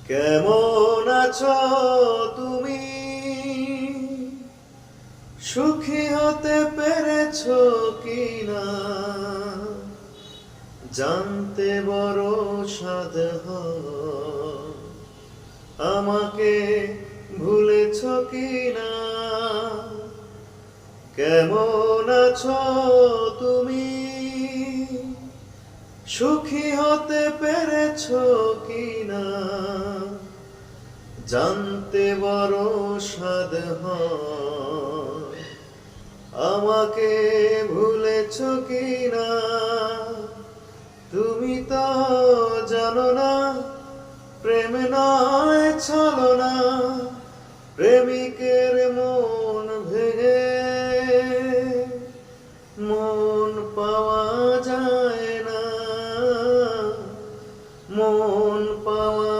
কেমন আছো তুমি? সুখী হতে পেরেছো কিনা জানতে বড় সাধ হয়। আমাকে ভুলেছো কিনা? কেমন আছো তুমি? সুখী হতে পেরেছো কিনা জানতে বড় সাধ হয়। আমাকে ভুলেছো কিনা? তুমি তো জানো না প্রেম নয় ছলনা, প্রেমিকের মন ভেঙে মন পাওয়া যায় না, মন পাওয়া